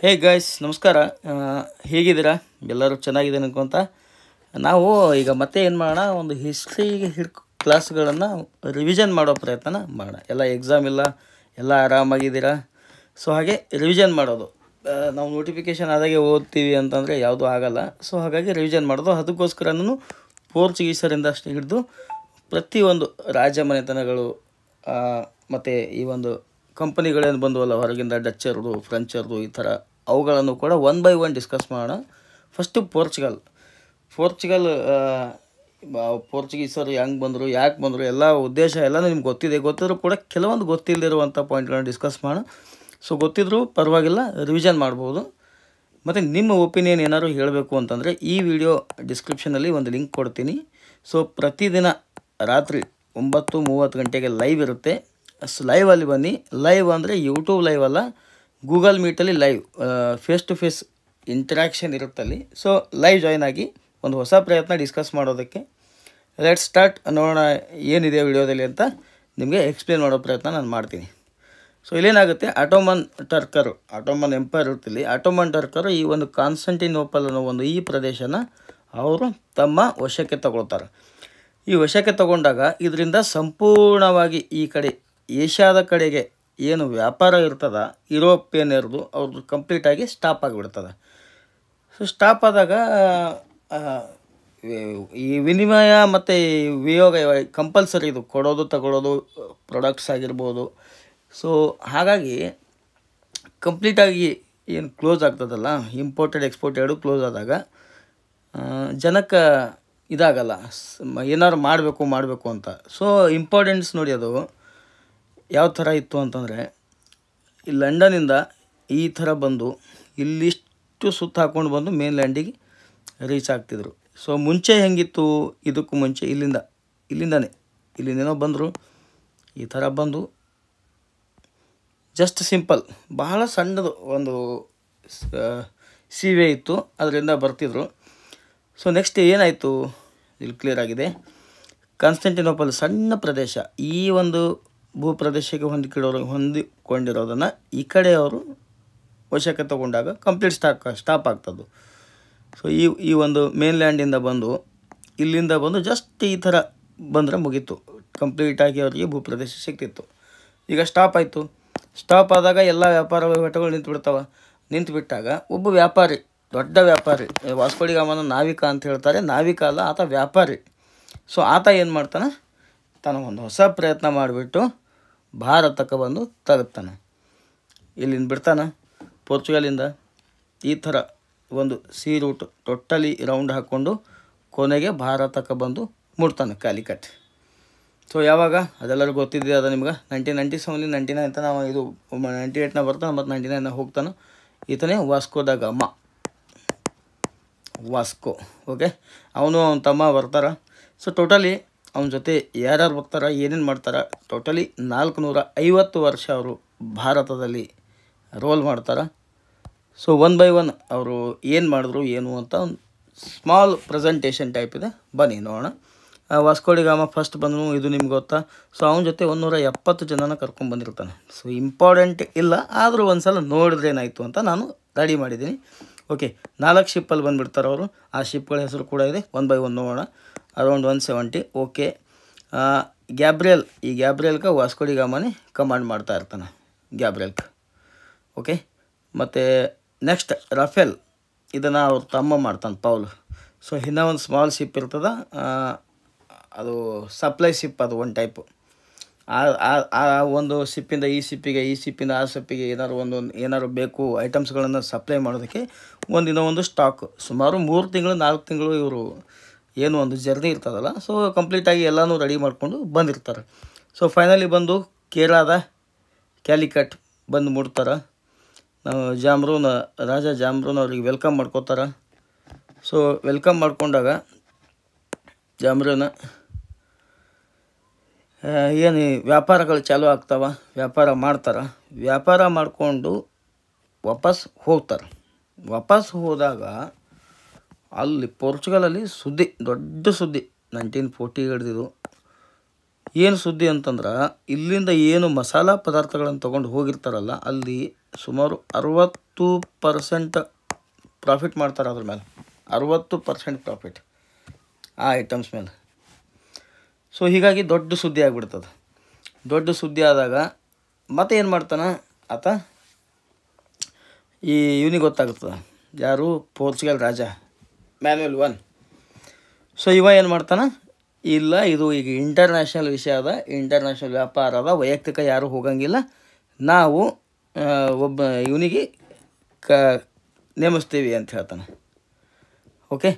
Hey guys ನಮಸ್ಕಾರ. ಹೇಗಿದ್ದೀರಾ? ಎಲ್ಲರೂ ಚೆನ್ನಾಗಿದ್ದೀನಿ ಅನ್ಕೊಂತ ನಾವು ಈಗ ಮತ್ತೆ ಏನು ಮಾಡೋಣ, ಒಂದು ಹಿಸ್ಟ್ರಿ ಕ್ಲಾಸ್ಗಳನ್ನು ರಿವಿಷನ್ ಮಾಡೋ ಪ್ರಯತ್ನ ಮಾಡೋಣ. ಎಲ್ಲ ಎಕ್ಸಾಮ್ ಇಲ್ಲ, ಎಲ್ಲ ಆರಾಮಾಗಿದ್ದೀರಾ? ಸೊ ಹಾಗೆ ರಿವಿಷನ್ ಮಾಡೋದು. ನಾವು ನೋಟಿಫಿಕೇಷನ್ ಆದಾಗೆ ಓದ್ತೀವಿ ಅಂತಂದರೆ ಯಾವುದೂ ಆಗಲ್ಲ. ಸೊ ಹಾಗಾಗಿ ರಿವಿಷನ್ ಮಾಡೋದು. ಅದಕ್ಕೋಸ್ಕರನೂ ಪೋರ್ಚುಗೀಸರಿಂದ ಅಷ್ಟು ಹಿಡಿದು ಪ್ರತಿಯೊಂದು ರಾಜಮನೆತನಗಳು ಮತ್ತು ಈ ಒಂದು ಕಂಪನಿಗಳೇನು ಬಂದವಲ್ಲ ಹೊರಗಿಂದ, ಡಚ್ಚರ್ದು, ಫ್ರೆಂಚರ್ದು, ಈ ಥರ ಅವುಗಳನ್ನು ಕೂಡ ಒನ್ ಬೈ ಒನ್ ಡಿಸ್ಕಸ್ ಮಾಡೋಣ. ಫಸ್ಟು ಪೋರ್ಚುಗೀಸರು ಹೆಂಗೆ ಬಂದರು, ಯಾಕೆ ಬಂದರು, ಎಲ್ಲ ಉದ್ದೇಶ ಎಲ್ಲನೂ ನಿಮ್ಗೆ ಗೊತ್ತಿದ್ದರೂ ಕೂಡ ಕೆಲವೊಂದು ಗೊತ್ತಿಲ್ಲದಿರುವಂಥ ಪಾಯಿಂಟ್ಗಳನ್ನ ಡಿಸ್ಕಸ್ ಮಾಡೋಣ. ಸೊ ಗೊತ್ತಿದ್ರೂ ಪರವಾಗಿಲ್ಲ, ರಿವಿಷನ್ ಮಾಡ್ಬೋದು. ಮತ್ತು ನಿಮ್ಮ ಒಪಿನಿಯನ್ ಏನಾದ್ರು ಹೇಳಬೇಕು ಅಂತಂದರೆ ಈ ವಿಡಿಯೋ ಡಿಸ್ಕ್ರಿಪ್ಷನಲ್ಲಿ ಒಂದು ಲಿಂಕ್ ಕೊಡ್ತೀನಿ. ಸೊ ಪ್ರತಿದಿನ ರಾತ್ರಿ 9:30 ಗಂಟೆಗೆ ಲೈವ್ ಇರುತ್ತೆ. ಲೈವಲ್ಲಿ ಬನ್ನಿ. ಲೈವ್ ಅಂದರೆ ಯೂಟ್ಯೂಬ್ ಲೈವ್ ಅಲ್ಲ, ಗೂಗಲ್ ಮೀಟಲ್ಲಿ live, face to face interaction ಇರುತ್ತಲ್ಲಿ. ಸೊ ಲೈವ್ ಜಾಯ್ನ್ ಆಗಿ ಒಂದು ಹೊಸ ಪ್ರಯತ್ನ ಡಿಸ್ಕಸ್ ಮಾಡೋದಕ್ಕೆ. Let start. ನೋಡೋಣ ಏನಿದೆ ವಿಡಿಯೋದಲ್ಲಿ ಅಂತ ನಿಮಗೆ ಎಕ್ಸ್ಪ್ಲೇನ್ ಮಾಡೋ ಪ್ರಯತ್ನ ನಾನು ಮಾಡ್ತೀನಿ. ಸೊ ಇಲ್ಲೇನಾಗುತ್ತೆ, ಆಟೋಮನ್ ಎಂಪೈರ್ ಇರ್ತಿಲ್ಲಿ. ಆಟೋಮನ್ ಟರ್ಕರು ಈ ಒಂದು ಕಾನ್ಸ್ಟಂಟಿನೋಪಲ್ ಅನ್ನೋ ಒಂದು ಈ ಪ್ರದೇಶನ ಅವರು ತಮ್ಮ ವಶಕ್ಕೆ ತಗೊಳ್ತಾರೆ. ಈ ವಶಕ್ಕೆ ತಗೊಂಡಾಗ ಇದರಿಂದ ಸಂಪೂರ್ಣವಾಗಿ ಈ ಕಡೆ ಏಷ್ಯಾದ ಕಡೆಗೆ ಏನು ವ್ಯಾಪಾರ ಇರ್ತದ ಯುರೋಪಿಯನ್ನರದು ಅವ್ರದ್ದು ಕಂಪ್ಲೀಟಾಗಿ ಸ್ಟಾಪ್ ಆಗಿಬಿಡ್ತದೆ. ಸೊ ಸ್ಟಾಪ್ ಆದಾಗ ಈ ವಿನಿಮಯ ಮತ್ತು ವಿಯೋಗ ಕಂಪಲ್ಸರಿ, ಇದು ಕೊಡೋದು ತಗೊಳ್ಳೋದು ಪ್ರಾಡಕ್ಟ್ಸ್ ಆಗಿರ್ಬೋದು. ಸೊ ಹಾಗಾಗಿ ಕಂಪ್ಲೀಟಾಗಿ ಏನು ಕ್ಲೋಸ್ ಆಗ್ತದಲ್ಲ, ಇಂಪೋರ್ಟೆಡ್ ಎಕ್ಸ್ಪೋರ್ಟ್ ಎರಡೂ ಕ್ಲೋಸ್ ಆದಾಗ ಜನಕ್ಕೆ ಇದಾಗಲ್ಲ, ಏನಾದ್ರು ಮಾಡಬೇಕು ಅಂತ. ಸೊ ಇಂಪಾರ್ಟೆನ್ಸ್ ನೋಡಿ, ಅದು ಯಾವ ಥರ ಇತ್ತು ಅಂತಂದರೆ, ಈ ಲಂಡನಿಂದ ಈ ಥರ ಬಂದು ಇಲ್ಲಿಷ್ಟು ಸುತ್ತ ಹಾಕ್ಕೊಂಡು ಬಂದು ಮೇನ್ ಲ್ಯಾಂಡಿಗೆ ರೀಚ್ ಆಗ್ತಿದ್ರು. ಸೊ ಮುಂಚೆ ಹೆಂಗಿತ್ತು, ಇದಕ್ಕೂ ಮುಂಚೆ ಇಲ್ಲಿಂದೇನೋ ಬಂದರು, ಈ ಥರ ಬಂದು ಜಸ್ಟ್ ಸಿಂಪಲ್, ಬಹಳ ಸಣ್ಣದು ಒಂದು ಸೀವೆ ಇತ್ತು, ಅದರಿಂದ ಬರ್ತಿದ್ರು. ಸೊ ನೆಕ್ಸ್ಟ್ ಏನಾಯಿತು, ಇಲ್ಲಿ ಕ್ಲಿಯರ್ ಆಗಿದೆ. ಕಾನ್ಸ್ಟಂಟಿನೋಪಲ್ ಸಣ್ಣ ಪ್ರದೇಶ, ಈ ಒಂದು ಭೂಪ್ರದೇಶಕ್ಕೆ ಹೊಂದಿಕೊಂಡಿರೋದನ್ನು ಈ ಕಡೆ ಅವರು ವಶಕ್ಕೆ ತಗೊಂಡಾಗ ಕಂಪ್ಲೀಟ್ ಸ್ಟಾಪ್ ಆಗ್ತದ್ದು. ಸೊ ಈ ಒಂದು ಮೇನ್ಲ್ಯಾಂಡಿಂದ ಬಂದು ಇಲ್ಲಿಂದ ಬಂದು ಜಸ್ಟ್ ಈ ಥರ ಬಂದರೆ ಮುಗೀತು, ಕಂಪ್ಲೀಟಾಗಿ ಅವರಿಗೆ ಭೂಪ್ರದೇಶ ಸಿಗ್ತಿತ್ತು. ಈಗ ಸ್ಟಾಪ್ ಆಯಿತು. ಸ್ಟಾಪ್ ಆದಾಗ ಎಲ್ಲ ವ್ಯಾಪಾರ ವಹಿವಾಟುಗಳು ನಿಂತುಬಿಟ್ಟಾಗ ಒಬ್ಬ ವ್ಯಾಪಾರಿ, ದೊಡ್ಡ ವ್ಯಾಪಾರಿ, ವಾಸ್ಕೋ ಡಿ ಗಾಮನ ನಾವಿಕ ಅಂತ ಹೇಳ್ತಾರೆ, ನಾವಿಕ ಅಲ್ಲ, ಆತ ವ್ಯಾಪಾರಿ. ಸೊ ಆತ ಏನು ಮಾಡ್ತಾನೆ, ತಾನು ಒಂದು ಹೊಸ ಪ್ರಯತ್ನ ಮಾಡಿಬಿಟ್ಟು ಭಾರತಕ್ಕೆ ಬಂದು ತಲುಪ್ತಾನೆ. ಇಲ್ಲಿಂದ ಬಿಡ್ತಾನೆ ಪೋರ್ಚುಗಲಿಂದ, ಈ ಥರ ಒಂದು ರೂಟ್ ಟೋಟಲಿ ರೌಂಡ್ ಹಾಕ್ಕೊಂಡು ಕೊನೆಗೆ ಭಾರತಕ್ಕೆ ಬಂದು ಮುಟ್ತಾನೆ, ಕ್ಯಾಲಿಕಟ್. ಸೊ ಯಾವಾಗ ಅದೆಲ್ಲರಿಗೂ ಗೊತ್ತಿದೆ, ಅದು ನಿಮ್ಗೆ 1997 99 ಅಂತ ನಾವು, ಇದು 98ನ ಬರ್ತಾನೆ ಮತ್ತು 99ನ ಹೋಗ್ತಾನೆ. ಈತನೇ ವಾಸ್ಕೋ ದ ಗಾಮ. ಓಕೆ, ಅವನು ಅವನ ತಮ್ಮ ಬರ್ತಾರೆ. ಸೊ ಟೋಟಲಿ ಅವನ ಜೊತೆ ಯಾರ್ಯಾರು ಬರ್ತಾರೆ, ಏನೇನು ಮಾಡ್ತಾರೆ, ಟೋಟಲಿ 450 ವರ್ಷ ಅವರು ಭಾರತದಲ್ಲಿ ರೋಲ್ ಮಾಡ್ತಾರೆ. ಸೊ ಒನ್ ಬೈ ಒನ್ ಅವರು ಏನು ಮಾಡಿದ್ರು ಏನು ಅಂತ ಒಂದು ಸ್ಮಾಲ್ ಪ್ರೆಸೆಂಟೇಷನ್ ಟೈಪ್ ಇದೆ, ಬನ್ನಿ ನೋಡೋಣ. ವಾಸ್ಕೋ ಡಿ ಗಾಮ ಫಸ್ಟ್ ಬಂದನು, ಇದು ನಿಮ್ಗೆ ಗೊತ್ತಾ. ಸೊ ಅವನ ಜೊತೆ 170 ಜನನ ಕರ್ಕೊಂಡ್ಬಂದಿರ್ತಾನೆ. ಸೊ ಇಂಪಾರ್ಟೆಂಟ್ ಇಲ್ಲ, ಆದರೂ ಒಂದು ಸಲ ನೋಡಿದ್ರೆ ಏನಾಯಿತು ಅಂತ ನಾನು ರೆಡಿ ಮಾಡಿದ್ದೀನಿ. ಓಕೆ, 4 ಶಿಪ್ಪಲ್ಲಿ ಬಂದುಬಿಡ್ತಾರೆ ಅವರು. ಆ ಶಿಪ್ಗಳ ಹೆಸರು ಕೂಡ ಇದೆ, ಒನ್ ಬೈ ಒನ್ ನೋಡೋಣ. ಅರೌಂಡ್ 170. ಓಕೆ, ಗ್ಯಾಬ್ರಿಯಲ್ಗೆ ವಾಸ್ಕೋ ಡಿ ಗಾಮನೇ ಕಮಾಂಡ್ ಮಾಡ್ತಾ ಇರ್ತಾನೆ, ಗ್ಯಾಬ್ರಿಯಲ್ಗೆ. ಓಕೆ, ಮತ್ತು ನೆಕ್ಸ್ಟ್ ರಫೇಲ್, ಇದನ್ನು ಅವ್ರ ತಮ್ಮ ಮಾಡ್ತಾನೆ, ಪೌಲ್. ಸೊ ಇನ್ನೂ ಒಂದು ಸ್ಮಾಲ್ ಶಿಪ್ ಇರ್ತದೆ, ಅದು ಸಪ್ಲೈ ಶಿಪ್, ಅದು ಒಂದು ಟೈಪು. ಆ ಒಂದು ಶಿಪ್ಪಿಂದ ಈ ಶಿಪ್ಪಿಗೆ, ಈ ಶಿಪ್ಪಿಂದ ಆ ಶಿಪ್ಪಿಗೆ ಏನಾದ್ರು ಬೇಕು ಐಟಮ್ಸ್ಗಳನ್ನು ಸಪ್ಲೈ ಮಾಡೋದಕ್ಕೆ ಒಂದು ಸ್ಟಾಕ್. ಸುಮಾರು 3 ತಿಂಗಳು 4 ತಿಂಗಳು ಇವರು ಏನು ಒಂದು ಜರ್ನಿ ಇರ್ತದಲ್ಲ, ಸೊ ಕಂಪ್ಲೀಟಾಗಿ ಎಲ್ಲನೂ ರೆಡಿ ಮಾಡಿಕೊಂಡು ಬಂದಿರ್ತಾರೆ. ಸೊ ಫೈನಲಿ ಬಂದು ಕೇರಳದ ಕ್ಯಾಲಿಕಟ್ ಬಂದು ಮುಟ್ತಾರೆ. ರಾಜ ಜಾಮ್ರೂನ್ ಅವ್ರಿಗೆ ವೆಲ್ಕಮ್ ಮಾಡ್ಕೋತಾರೆ. ಸೊ ವೆಲ್ಕಮ್ ಮಾಡ್ಕೊಂಡಾಗ ಜಾಮ್ರೂನ ಏನು ವ್ಯಾಪಾರಗಳು ಚಾಲೂ ಆಗ್ತಾವ, ವ್ಯಾಪಾರ ಮಾಡ್ತಾರೆ. ವ್ಯಾಪಾರ ಮಾಡಿಕೊಂಡು ವಾಪಸ್ ಹೋಗ್ತಾರೆ. ವಾಪಸ್ ಹೋದಾಗ ಅಲ್ಲಿ ಪೋರ್ಚುಗಲಲ್ಲಿ ದೊಡ್ಡ ಸುದ್ದಿ 1940 ಹಿಡಿದಿದ್ದು. ಏನು ಸುದ್ದಿ ಅಂತಂದ್ರೆ, ಇಲ್ಲಿಂದ ಏನು ಮಸಾಲ ಪದಾರ್ಥಗಳನ್ನು ತೊಗೊಂಡು ಹೋಗಿರ್ತಾರಲ್ಲ, ಅಲ್ಲಿ ಸುಮಾರು 60% ಪ್ರಾಫಿಟ್ ಮಾಡ್ತಾರೆ ಅದ್ರ ಮೇಲೆ. 60% ಪ್ರಾಫಿಟ್ ಆ ಐಟಮ್ಸ್ ಮೇಲೆ. ಸೊ ಹೀಗಾಗಿ ದೊಡ್ಡ ಸುದ್ದಿ ಆಗಿಬಿಡ್ತದೆ. ದೊಡ್ಡ ಸುದ್ದಿ ಆದಾಗ ಮತ್ತೆ ಏನು ಮಾಡ್ತಾನೆ ಆತ, ಈ ಇವನಿಗೆ ಗೊತ್ತಾಗ್ತದೆ, ಯಾರು ಪೋರ್ಚುಗಲ್ ರಾಜ ಮ್ಯಾನ್ಯುಯಲ್ 1. ಸೊ ಇವ ಏನು ಮಾಡ್ತಾನೆ, ಇಲ್ಲ ಇದು ಈಗ ಇಂಟರ್ನ್ಯಾಷನಲ್ ವಿಷಯ ಅದ, ಇಂಟರ್ನ್ಯಾಷನಲ್ ವ್ಯಾಪಾರ ಅದ, ವೈಯಕ್ತಿಕ ಯಾರೂ ಹೋಗಂಗಿಲ್ಲ, ನಾವು ಒಬ್ಬ ಇವನಿಗೆ ನೇಮಿಸ್ತೀವಿ ಅಂತ ಹೇಳ್ತಾನೆ. ಓಕೆ,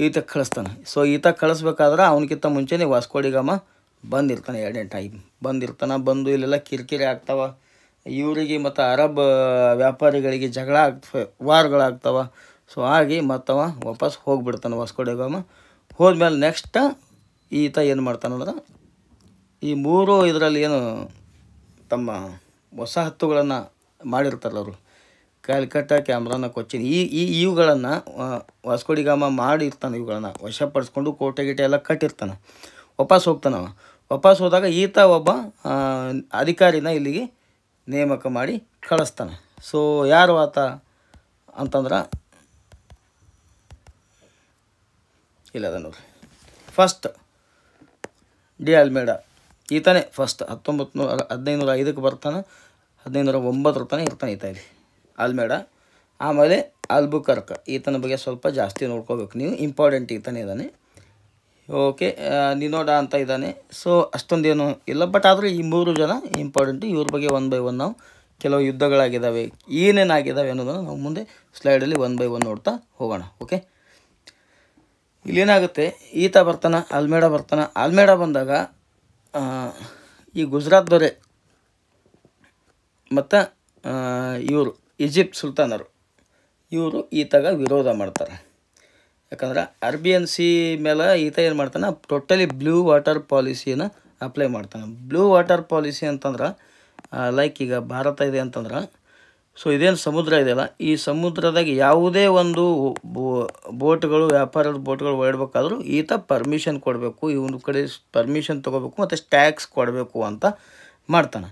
ಈತ ಕಳಿಸ್ತಾನೆ. ಸೊ ಈತ ಕಳಿಸ್ಬೇಕಾದ್ರೆ ಅವನಕ್ಕಿಂತ ಮುಂಚೆನೇ ವಾಸ್ಕೋ ಡಿ ಗಾಮ ಬಂದಿರ್ತಾನೆ. 2ನೇ ಟೈಮ್ ಬಂದಿರ್ತಾನೆ. ಬಂದು ಇಲ್ಲೆಲ್ಲ ಕಿರಿಕಿರಿ ಆಗ್ತಾವ, ಇವರಿಗೆ ಮತ್ತು ಅರಬ್ ವ್ಯಾಪಾರಿಗಳಿಗೆ ಜಗಳ ಆಗ್ತವೆ, ವಾರ್ಗಳಾಗ್ತಾವ. ಸೊ ಆಗಿ ಮತ್ತವ ವಾಪಸ್ ಹೋಗಿಬಿಡ್ತಾನೆ ವಾಸ್ಕೋ ಡಿ ಗಾಮ. ಹೋದ್ಮೇಲೆ ನೆಕ್ಸ್ಟ್ ಈತ ಏನು ಮಾಡ್ತಾನಂದ್ರೆ, ಈ 3 ಇದರಲ್ಲಿ ಏನು ತಮ್ಮ ವಸಾಹತುಗಳನ್ನು ಮಾಡಿರ್ತಾರಲ್ಲ ಅವರು, ಕ್ಯಾಲ್ಕಟ್ಟಾ, ಕ್ಯಾಮ್ರಾನ, ಕೊಚ್ಚಿನ್, ಇವುಗಳನ್ನು ವಾಸ್ಕೋ ಡಿ ಗಾಮ ಮಾಡಿರ್ತಾನೆ. ಇವುಗಳನ್ನು ವಶಪಡಿಸ್ಕೊಂಡು ಕೋಟೆ ಗೀಟೆ ಎಲ್ಲ ಕಟ್ಟಿರ್ತಾನೆ. ವಾಪಸ್ ಹೋಗ್ತಾನವ. ವಾಪಸ್ ಹೋದಾಗ ಈತ ಒಬ್ಬ ಅಧಿಕಾರಿನ ಇಲ್ಲಿಗೆ ನೇಮಕ ಮಾಡಿ ಕಳಿಸ್ತಾನೆ. ಸೊ ಯಾರು ಆತ ಅಂತಂದ್ರೆ, ಇಲ್ಲದ ನೋಡ್ರಿ, ಫಸ್ಟ್ ಡಿ ಆಲ್ಮೇಡಾ ಈತನೇ ಫಸ್ಟ್. 1505 ಬರ್ತಾನೆ, 1509 ತನಕ ಇರ್ತಾನೆ ಈತ ಇಲ್ಲಿ ಆಲ್ಮೇಡಾ. ಆಮೇಲೆ ಆಲ್ಬುಕರ್ಕ್, ಈತನ ಬಗ್ಗೆ ಸ್ವಲ್ಪ ಜಾಸ್ತಿ ನೋಡ್ಕೋಬೇಕು ನೀವು, ಇಂಪಾರ್ಟೆಂಟ್ ಈತನೇ ಇದ್ದಾನೆ. ಓಕೆ, ನಿನೋಡಾ ಅಂತ ಇದ್ದಾನೆ. ಸೊ ಅಷ್ಟೊಂದೇನು ಇಲ್ಲ, ಬಟ್ ಆದರೂ ಈ 3 ಜನ ಇಂಪಾರ್ಟೆಂಟು. ಇವ್ರ ಬಗ್ಗೆ 1 by 1 ನಾವು ಕೆಲವು ಯುದ್ಧಗಳಾಗಿದ್ದಾವೆ, ಏನೇನಾಗಿದ್ದಾವೆ ಅನ್ನೋದನ್ನು ನಾವು ಮುಂದೆ ಸ್ಲೈಡಲ್ಲಿ 1 by 1 ನೋಡ್ತಾ ಹೋಗೋಣ. ಓಕೆ, ಇಲ್ಲೇನಾಗುತ್ತೆ, ಈತ ಬರ್ತಾನೆ, ಆಲ್ಮೇಡಾ ಬರ್ತಾನೆ. ಆಲ್ಮೇಡಾ ಬಂದಾಗ ಈ ಗುಜರಾತ್ ದೊರೆ ಮತ್ತು ಇವರು ಈಜಿಪ್ಟ್ ಸುಲ್ತಾನರು ಇವರು ಈತಾಗ ವಿರೋಧ ಮಾಡ್ತಾರೆ. ಯಾಕಂದ್ರೆ ಅರೇಬಿಯನ್ ಸಿ ಮೇಲೆ ಈತ ಏನು ಮಾಡ್ತಾನೆ, ಟೋಟಲಿ ಬ್ಲೂ ವಾಟರ್ ಪಾಲಿಸಿಯನ್ನು ಅಪ್ಲೈ ಮಾಡ್ತಾನೆ. ಬ್ಲೂ ವಾಟರ್ ಪಾಲಿಸಿ ಅಂತಂದ್ರೆ ಲೈಕ್ ಈಗ ಭಾರತ ಇದೆ ಅಂತಂದ್ರೆ, ಸೊ ಇದೇನು ಸಮುದ್ರ ಇದೆಯಲ್ಲ, ಈ ಸಮುದ್ರದಾಗ ಯಾವುದೇ ಒಂದು ಬೋಟ್ಗಳು, ವ್ಯಾಪಾರದ ಬೋಟ್ಗಳು ಓಡಬೇಕಾದ್ರೂ ಈತ ಪರ್ಮಿಷನ್ ಕೊಡಬೇಕು, ಇವನ ಕಡೆ ಪರ್ಮಿಷನ್ ತೊಗೋಬೇಕು ಮತ್ತು ಟ್ಯಾಕ್ಸ್ ಕೊಡಬೇಕು ಅಂತ ಮಾಡ್ತಾನೆ.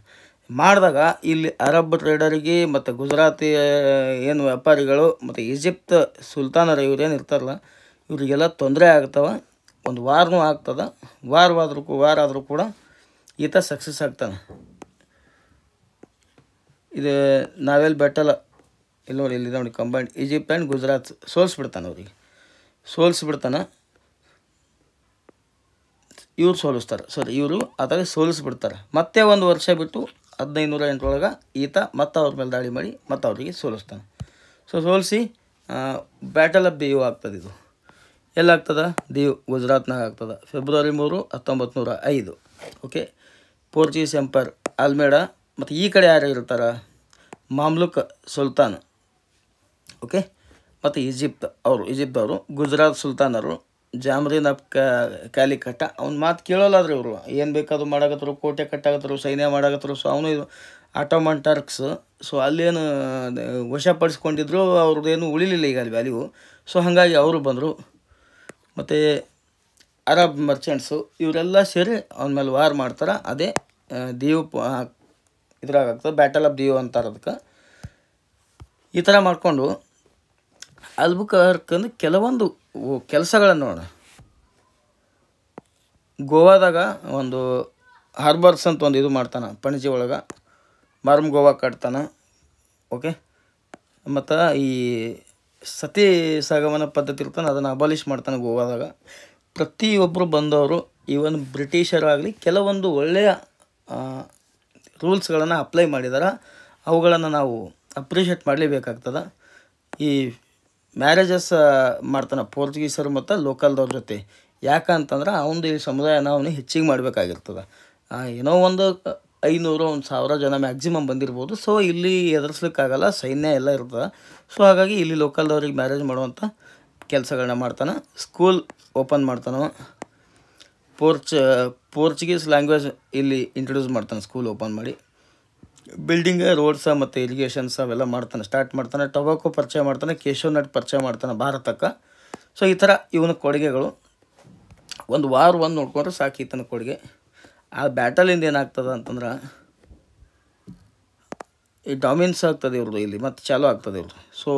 ಮಾಡಿದಾಗ ಇಲ್ಲಿ ಅರಬ್ ಟ್ರೇಡರಿಗೆ ಮತ್ತು ಗುಜರಾತಿ ಏನು ವ್ಯಾಪಾರಿಗಳು ಮತ್ತು ಈಜಿಪ್ಟ್ ಸುಲ್ತಾನರು ಇವ್ರೇನು ಇರ್ತಾರಲ್ಲ, ಇವರಿಗೆಲ್ಲ ತೊಂದರೆ ಆಗ್ತವೆ. ಒಂದು ವಾರನೂ ಆಗ್ತದೆ. ವಾರ ಆದರೂ ಕೂಡ ಈತ ಸಕ್ಸಸ್ ಆಗ್ತಾನೆ. ಇದು ನಾವೆಲ್ ಬ್ಯಾಟಲ್ ಇಲ್ಲಿ ನೋಡಿ, ಇಲ್ಲಿ ನೋಡಿ, ಕಂಬೈಂಡ್ ಈಜಿಪ್ಟ್ ಆ್ಯಂಡ್ ಗುಜರಾತ್ ಸೋಲಿಸ್ಬಿಡ್ತಾನೆ. ಅವ್ರಿಗೆ ಸೋಲಿಸ್ಬಿಡ್ತಾನೆ. ಇವ್ರು ಸೋಲಿಸ್ತಾರೆ, ಇವರು ಅದಾಗ ಸೋಲಿಸ್ಬಿಡ್ತಾರೆ. ಮತ್ತೆ 1 ವರ್ಷ ಬಿಟ್ಟು 1508 ಒಳಗೆ ಈತ ಮತ್ತೆ ಅವ್ರ ಮೇಲೆ ದಾಳಿ ಮಾಡಿ ಮತ್ತೆ ಅವರಿಗೆ ಸೋಲಿಸ್ತಾನೆ. ಸೊ ಸೋಲಿಸಿ ಬ್ಯಾಟಲ್ ಆಫ್ ದಿಯು ಆಗ್ತದೆ. ಇದು ಎಲ್ಲಾಗ್ತದೆ, ದಿಯು ಗುಜರಾತ್ನಾಗ ಆಗ್ತದೆ, ಫೆಬ್ರವರಿ 3, 1905. ಓಕೆ, ಪೋರ್ಚುಗೀಸ್ ಎಂಪೈರ್ ಆಲ್ಮೇಡಾ ಮತ್ತು ಈ ಕಡೆ ಯಾರು ಇರ್ತಾರೆ, ಮಾಮ್ಲುಕ್ ಸುಲ್ತಾನ್. ಓಕೆ, ಮತ್ತು ಈಜಿಪ್ಟವರು, ಗುಜರಾತ್ ಸುಲ್ತಾನರು, ಜಾಮ್ರಿನ್ ಆಫ್ ಕ್ಯಾಲಿಕಟ್ಟ. ಅವ್ನ ಮಾತು ಕೇಳೋಲ್ಲಾದ್ರೆ ಇವರು ಏನು ಬೇಕಾದ್ರು ಮಾಡಾಕತ್ತರು, ಕೋಟೆ ಕಟ್ಟಾಕತ್ತರು, ಸೈನ್ಯ ಮಾಡಾಕತ್ತರು. ಸೊ ಅವನು ಇದು ಆಟೋಮನ್ ಟರ್ಕ್ಸ್. ಸೊ ಅಲ್ಲೇನು ವಶಪಡಿಸ್ಕೊಂಡಿದ್ರು, ಅವ್ರದ್ದೇನು ಉಳಿಲಿಲ್ಲ ಈಗ ಅಲ್ಲಿ ವ್ಯಾಲ್ಯೂ. ಸೊ ಹಾಗಾಗಿ ಅವರು ಬಂದರು. ಮತ್ತು ಅರಬ್ ಮರ್ಚೆಂಟ್ಸು ಇವರೆಲ್ಲ ಸೇರಿ ಅವನ ಮೇಲೆ ವಾರ್ ಮಾಡ್ತಾರೆ. ಅದೇ ದಿಯು ಇದ್ರಾಗ್ತದೆ, ಬ್ಯಾಟಲ್ ಆಫ್ ದಿಯು ಅಂತಾರೆ ಅದಕ್ಕೆ. ಈ ಥರ ಮಾಡಿಕೊಂಡು ಆಲ್ಬುಕರ್ಕ್ ಕೆಲವೊಂದು ಕೆಲಸಗಳನ್ನು ನೋಡೋಣ. ಗೋವಾದಾಗ ಒಂದು ಹಾರ್ಬರ್ಸ್ ಅಂತ ಒಂದು ಇದು ಮಾಡ್ತಾನೆ, ಪಣಜಿ ಒಳಗೆ ಮಾರ್ಮ್ ಗೋವಾ ಕಟ್ತಾನೆ. ಓಕೆ, ಮತ್ತು ಈ ಸತಿ ಸಗಮನ ಪದ್ಧತಿ ಇರ್ತಾನೆ, ಅದನ್ನು ಅಬಾಲಿಷ್ ಮಾಡ್ತಾನೆ ಗೋವಾದಾಗ. ಪ್ರತಿಯೊಬ್ಬರು ಬಂದವರು, ಈವನ್ ಬ್ರಿಟಿಷರಾಗಲಿ, ಕೆಲವೊಂದು ಒಳ್ಳೆಯ ರೂಲ್ಸ್ಗಳನ್ನು ಅಪ್ಲೈ ಮಾಡಿದಾರೆ. ಅವುಗಳನ್ನು ನಾವು ಅಪ್ರಿಷಿಯೇಟ್ ಮಾಡಲೇಬೇಕಾಗ್ತದೆ. ಈ ಮ್ಯಾರೇಜಸ್ ಮಾಡ್ತಾನೆ ಪೋರ್ಚುಗೀಸರು ಮತ್ತು ಲೋಕಲ್ದವ್ರ ಜೊತೆ. ಯಾಕಂತಂದ್ರೆ ಅವನದು ಈ ಸಮುದಾಯನ ಅವನು ಹೆಚ್ಚಿಗೆ ಮಾಡಬೇಕಾಗಿರ್ತದೆ. ಏನೋ ಒಂದು 500-1000 ಜನ ಮ್ಯಾಕ್ಸಿಮಮ್ ಬಂದಿರ್ಬೋದು. ಸೊ ಇಲ್ಲಿ ಎದುರಿಸ್ಲಿಕ್ಕಾಗಲ್ಲ, ಸೈನ್ಯ ಎಲ್ಲ ಇರ್ತದೆ. ಸೊ ಹಾಗಾಗಿ ಇಲ್ಲಿ ಲೋಕಲ್ದವ್ರಿಗೆ ಮ್ಯಾರೇಜ್ ಮಾಡುವಂಥ ಕೆಲಸಗಳನ್ನ ಮಾಡ್ತಾನೆ. ಸ್ಕೂಲ್ ಓಪನ್ ಮಾಡ್ತಾನೆ. ಪೋರ್ಚುಗೀಸ್ ಲ್ಯಾಂಗ್ವೇಜ್ ಇಲ್ಲಿ ಇಂಟ್ರೊಡ್ಯೂಸ್ ಮಾಡ್ತಾನೆ, ಸ್ಕೂಲ್ ಓಪನ್ ಮಾಡಿ. ಬಿಲ್ಡಿಂಗ್, ರೋಡ್ಸ ಮತ್ತು ಇರಿಗೇಷನ್ಸ್ ಅವೆಲ್ಲ ಸ್ಟಾರ್ಟ್ ಮಾಡ್ತಾನೆ. ಟೊಬಾಕೋ ಪರಿಚಯ ಮಾಡ್ತಾನೆ, ಕೇಶವ್ ನಟ್ ಪರಿಚಯ ಮಾಡ್ತಾನೆ ಭಾರತಕ್ಕೆ. ಸೊ ಈ ಥರ ಇವನ ಕೊಡುಗೆಗಳು ಒಂದು ನೋಡ್ಕೊಂಡ್ರೆ ಸಾಕು ಈತನ ಕೊಡುಗೆ. ಆ ಬ್ಯಾಟಲಿಂದ ಏನಾಗ್ತದೆ ಅಂತಂದ್ರೆ, ಈ ಡಾಮಿನ್ಸ್ ಆಗ್ತದೆ ಇವ್ರದ್ದು ಇಲ್ಲಿ ಮತ್ತು ಚಾಲೂ ಆಗ್ತದೆ ಇವ್ರದ್ದು. ಸೊ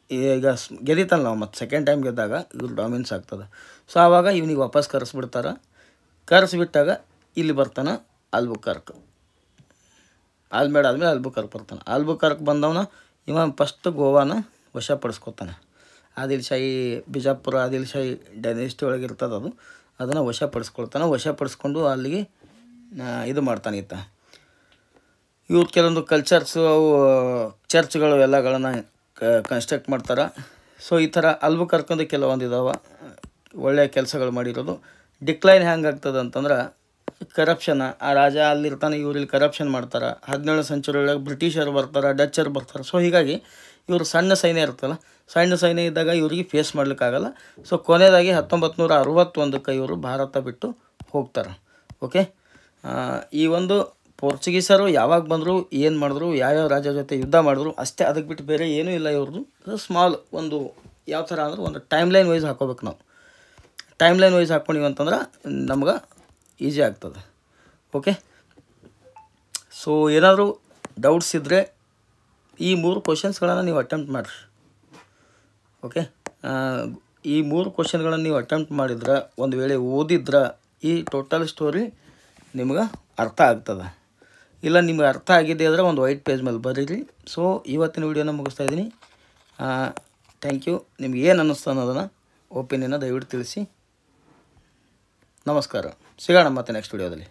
ಈಗ ಗೆದಿತಲ್ಲ ನಾವು ಮತ್ತು ಸೆಕೆಂಡ್ ಟೈಮ್ ಗೆದ್ದಾಗ ಇವ್ರು ಡಾಮಿನ್ಸ್ ಆಗ್ತದೆ. ಸೊ ಆವಾಗ ಇವನಿಗೆ ವಾಪಸ್ ಕರೆಸ್ಬಿಡ್ತಾರೆ. ಕರೆಸ್ಬಿಟ್ಟಾಗ ಇಲ್ಲಿ ಬರ್ತಾನೆ ಆಲ್ಬುಕರ್ಕ್. ಆಲ್ಮೇಡ್ ಆದಮೇಲೆ ಆಲ್ಬುಕರ್ಕ್ ಬರ್ತಾನೆ. ಆಲ್ಬುಕರ್ಕ್ ಬಂದವನ ಇವ ಫಸ್ಟ್ ಗೋವಾನ ವಶಪಡಿಸ್ಕೊತಾನೆ. ಆದಿಲ್ ಶಾಹಿ ಬಿಜಾಪುರ ಆದಿಲ್ ಶಾಹಿ ಡೈನೆಸ್ಟಿ ಒಳಗೆ ಇರ್ತದೆ ಅದು, ಅದನ್ನು ವಶಪಡಿಸ್ಕೊಳ್ತಾನೆ. ವಶಪಡಿಸ್ಕೊಂಡು ಅಲ್ಲಿಗೆ ಇದು ಮಾಡ್ತಾನೆ ಈತ. ಇವ್ರು ಕೆಲವೊಂದು ಕಲ್ಚರ್ಸು ಅವು ಚರ್ಚ್ಗಳು ಎಲ್ಲಗಳನ್ನು ಕನ್ಸ್ಟ್ರಕ್ಟ್ ಮಾಡ್ತಾರೆ. ಸೊ ಈ ಥರ ಆಲ್ಬುಕರ್ಕಂದು ಕೆಲವೊಂದು ಇದಾವೆ ಒಳ್ಳೆಯ ಕೆಲಸಗಳು ಮಾಡಿರೋದು. ಡಿಕ್ಲೈನ್ ಹೆಂಗೆ ಆಗ್ತದೆ ಅಂತಂದ್ರೆ ಕರಪ್ಷನ್. ಆ ರಾಜ ಅಲ್ಲಿರ್ತಾನೆ, ಇವ್ರು ಇಲ್ಲಿ ಕರಪ್ಷನ್ ಮಾಡ್ತಾರೆ. 17ನೇ ಸೆಂಚುರಿ ಒಳಗೆ ಬ್ರಿಟಿಷರು ಬರ್ತಾರೆ, ಡಚ್ಚರು ಬರ್ತಾರೆ. ಸೊ ಹೀಗಾಗಿ ಇವರು ಸಣ್ಣ ಸೈನ್ಯ ಇರ್ತಲ್ಲ, ಸಣ್ಣ ಸೈನ್ಯ ಇದ್ದಾಗ ಇವರಿಗೆ ಫೇಸ್ ಮಾಡ್ಲಿಕ್ಕಾಗಲ್ಲ. ಸೊ ಕೊನೆಯದಾಗಿ 1961ಕ್ಕೆ ಇವರು ಭಾರತ ಬಿಟ್ಟು ಹೋಗ್ತಾರೆ. ಓಕೆ, ಈ ಒಂದು ಪೋರ್ಚುಗೀಸರು ಯಾವಾಗ ಬಂದರು, ಏನು ಮಾಡಿದ್ರು, ಯಾವ್ಯಾವ ರಾಜ್ಯ ಜೊತೆ ಯುದ್ಧ ಮಾಡಿದ್ರು ಅಷ್ಟೇ, ಅದಕ್ಕೆ ಬಿಟ್ಟು ಬೇರೆ ಏನೂ ಇಲ್ಲ ಇವ್ರದ್ದು. ಸ್ಮಾಲ್ ಒಂದು ಯಾವ ಥರ ಅಂದ್ರೆ ಒಂದು ಟೈಮ್ ಲೈನ್ ವೈಸ್ ಹಾಕೋಬೇಕು ನಾವು. ಟೈಮ್ ಲೈನ್ ವೈಸ್ ಹಾಕ್ಕೊಂಡಿವಿ ಅಂತಂದ್ರೆ ನಮ್ಗೆ ಈಸಿ ಆಗ್ತದೆ. ಓಕೆ, ಸೊ ಏನಾದರೂ ಡೌಟ್ಸ್ ಇದ್ದರೆ ಈ 3 ಕ್ವಶನ್ಸ್ಗಳನ್ನು ನೀವು ಅಟೆಂಪ್ಟ್ ಮಾಡಿರಿ. ಓಕೆ, ಈ 3 ಕ್ವಶನ್ಗಳನ್ನು ನೀವು ಅಟೆಂಪ್ಟ್ ಮಾಡಿದ್ರೆ, ಒಂದು ವೇಳೆ ಓದಿದ್ರೆ ಈ ಟೋಟಲ್ ಸ್ಟೋರಿ ನಿಮ್ಗೆ ಅರ್ಥ ಆಗ್ತದೆ. ಇಲ್ಲ ನಿಮ್ಗೆ ಅರ್ಥ ಆಗಿದೆ ಅಂದರೆ ಒಂದು ವೈಟ್ ಪೇಜ್ ಮೇಲೆ ಬರೀರಿ. ಸೊ ಇವತ್ತಿನ ವೀಡಿಯೋನ ಮುಗಿಸ್ತಾ ಇದ್ದೀನಿ. Thank you. ನಿಮ್ಗೆ ಏನು ಅನ್ನಿಸ್ತು ಅನ್ನೋದನ್ನು ಒಪಿನಿಯನ್ನ ದಯವಿಟ್ಟು ತಿಳಿಸಿ. ನಮಸ್ಕಾರ, ಸಿಗೋಣ ಮತ್ತೆ ನೆಕ್ಸ್ಟ್ ವೀಡಿಯೋದಲ್ಲಿ.